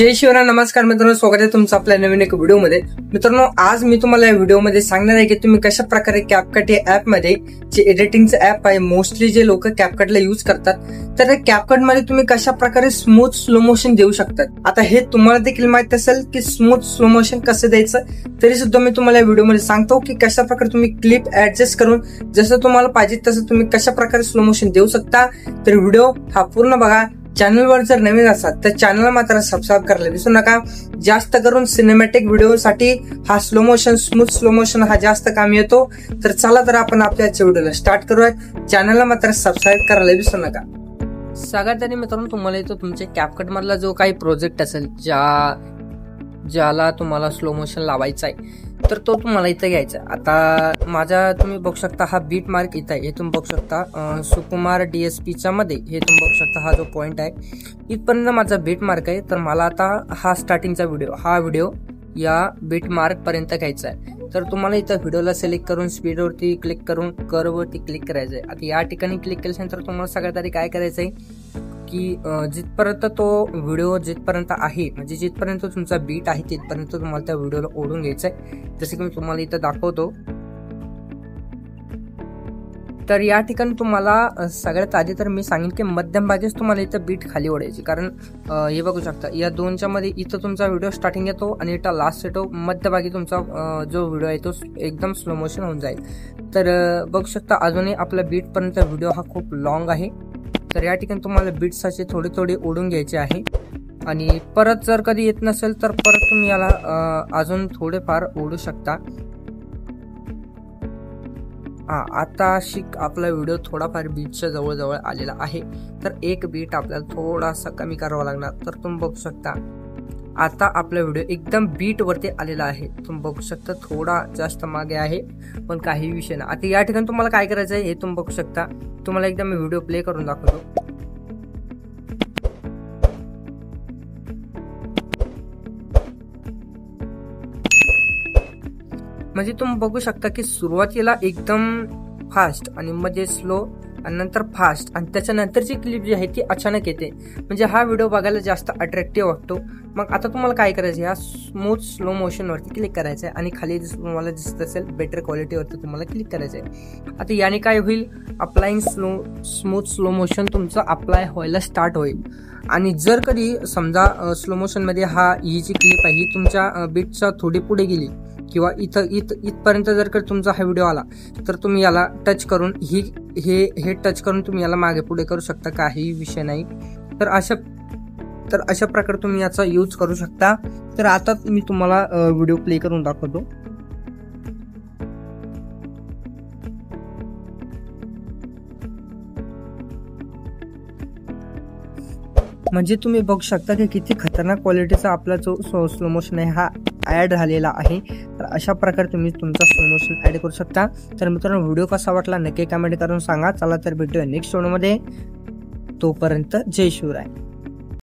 जय शिवराय. नमस्कार मित्रांनो, स्वागत आहे तुमचं आपल्या नवीन एक व्हिडिओमध्ये. मित्रांनो, आज मी तुम्हाला या व्हिडिओमध्ये सांगणार आहे की तुम्ही कशा प्रकारे कॅपकट या ऍप मध्ये, जे एडिटिंगचं ऍप आहे, मोस्टली जे लोक कॅपकटला यूज करतात, तर कॅपकट मध्ये तुम्ही कशा प्रकारे स्मूथ स्लो मोशन देऊ शकतात. आता हे तुम्हाला देखील माहित असेल की स्मूथ स्लो मोशन कसं द्यायचं, तरी सुद्धा मी तुम्हाला या व्हिडिओमध्ये सांगतो की कशा प्रकारे तुम्ही क्लिप ऍडजस्ट करून जसं तुम्हाला पाहिजे तसं तुम्ही कशा प्रकारे स्लो मोशन देऊ शकता. तर व्हिडिओ हा पूर्ण बघा. चॅनलवर जर नवीन असाल तर चॅनलला मात्र सबस्क्राईब करायला विसरू नका. जास्त करून सिनेमॅटिक व्हिडिओसाठी हा slow motion, smooth slow motion हा जास्त काम येतो. तर चला तर आपण आपल्या व्हिडिओला स्टार्ट करूयात. चॅनलला मात्र सबस्क्राईब करायला विसरू नका. सगळ्यात आधी मित्रांनो, तुम्हाला इथं तुमच्या कॅपकट मधला जो काही प्रोजेक्ट असेल, ज्याला तुम्हाला स्लो मोशन लावायचा आहे, तर तो तुम्हाला इथं घ्यायचा. आता माझा तुम्ही बघू शकता हा बीट मार्क इथं आहे. हे तुम्ही बघू शकता सुकुमार DSP च्या मध्ये. हे तुम्ही बघू शकता हा जो पॉइंट आहे इथपर्यंत माझा बीट मार्क आहे. तर मला आता हा स्टार्टिंगचा व्हिडिओ या बीट मार्क पर्यंत घ्यायचा आहे. तर तुम्हाला इथं व्हिडिओला सिलेक्ट करून स्पीडवरती क्लिक करून कर्व वरती क्लिक करायचं आहे. आता या ठिकाणी क्लिक केल्यानंतर तुम्हाला सगळ्यात आधी काय करायचं आहे की जिथपर्यंत तो व्हिडिओ जिथपर्यंत आहे, म्हणजे जिथपर्यंत तुमचा बीट आहे तिथपर्यंत तुम्हाला त्या व्हिडिओला ओढून घ्यायचं आहे. जसं की मी तुम्हाला इथं दाखवतो. तर या ठिकाणी तुम्हाला सगळ्यात आधी तर मी सांगेन की मध्यम भागीच तुम्हाला इथं बीट खाली ओढायची. कारण हे बघू शकता या दोनच्या मध्ये इथं तुमचा व्हिडिओ स्टार्टिंग येतो आणि इथं लास्ट येतो. मध्यभागी तुमचा जो व्हिडिओ आहे तो एकदम स्लो मोशन होऊन जाईल. तर बघू शकता अजूनही आपला बीट पर्यंत व्हिडिओ हा खूप लॉंग आहे. तर या ठिकाणी तुम्हाला बीट्स असे थोडे ओढून घ्यायचे आहे. आणि परत जर कधी येत नसेल तर परत तुम्ही याला अजून थोडेफार ओढू शकता. आता आपला व्हिडिओ थोडाफार बीटच्या जवळ आलेला आहे. तर एक बीट आपल्याला थोडासा कमी करावा लागणार. तर तुम्ही बघू शकता आता आपला व्हिडिओ एकदम बीट वरती आलेला आहे. तुम्ही बघू शकता थोडा जास्त मागे आहे, पण काही विषय नाही. आता या ठिकाणी तुम्हाला काय करायचं आहे हे तुम्ही बघू शकता. तुम्हाला एकदा मी व्हिडिओ प्ले करून दाखवतो. म्हणजे तुम्ही बघू शकता की सुरुवातीला एकदम फास्ट आणि मध्ये स्लो आणि नंतर फास्ट आणि त्याच्यानंतरची क्लिप जी आहे ती अचानक येते. म्हणजे हा व्हिडिओ बघायला जास्त अट्रॅक्टिव्ह वाटतो. मग आता तुम्हाला काय करायचं, या स्मूथ स्लो मोशन वरती क्लिक करायचं आहे आणि खाली तुम्हाला दिसत असेल बेटर क्वालिटी वरती तुम्हाला क्लिक करायचं आहे. आता याने काय होईल, अप्लाइंग स्मूथ स्लो मोशन तुमचं अप्लाय व्हायला स्टार्ट होईल. आणि जर कधी समजा स्लो मोशन मध्ये ही जी क्लिप आहे ही तुमच्या बीटच्या थोडी पुढे गेली किंवा इथपर्यंत जर का तुमचा हा व्हिडिओ आला, तर तुम्ही याला टच करून हे टच करून तुम्ही याला मागे पुढे करू शकता. काही विषय नाही. तर अशा प्रकारे तुम्ही याचा यूज करू शकता. तर आता मी तुम्हाला व्हिडिओ प्ले करून दाखवतो. म्हणजे तुम्ही बघू शकता की किती खतरनाक क्वालिटीचा आपला जो स्लो मोशन आहे हा ऍड झालेला आहे. तर अशा प्रकारे तुम्ही तुमचा स्लो मोशन ऍड करू शकता. तर मित्रांनो, व्हिडिओ कसा वाटला नक्की कमेंट करून सांगा. चला तर भेटूया नेक्स्ट व्हिडिओमध्ये. तोपर्यंत जय शिवराय.